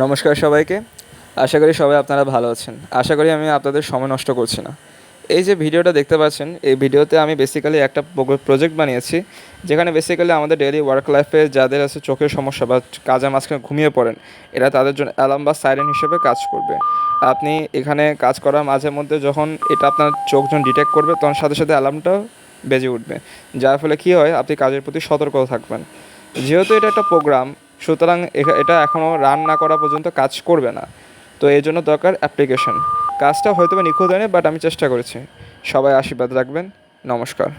নমস্কার সবাইকে। আশা করি সবাই আপনারা ভালো আছেন। আশা করি আমি আপনাদের সময় নষ্ট করছি না। এই যে ভিডিওটা দেখতে পাচ্ছেন, এই ভিডিওতে আমি বেসিক্যালি একটা প্রজেক্ট বানিয়েছি, যেখানে বেসিক্যালি আমাদের ডেইলি ওয়ার্ক লাইফে যাদের আছে চোখের সমস্যা বা কাজের মাঝখানে ঘুমিয়ে পড়েন, এরা তাদের জন্য অ্যালার্ম বা সাইরেন হিসেবে কাজ করবে। আপনি এখানে কাজ করার মাঝে মধ্যে যখন এটা আপনার চোখ যখন ডিটেক্ট করবে, তখন সাথে সাথে অ্যালার্মটাও বেজে উঠবে, যার ফলে কী হয়, আপনি কাজের প্রতি সতর্ক থাকবেন। যেহেতু এটা একটা প্রোগ্রাম, সুতরাং এটা এখনও রান না করা পর্যন্ত কাজ করবে না। তো এই জন্য দরকার অ্যাপ্লিকেশন। কাজটা হয়তো বা নিখুঁত হয়নি, বাট আমি চেষ্টা করেছি। সবাই আশীর্বাদ রাখবেন। নমস্কার।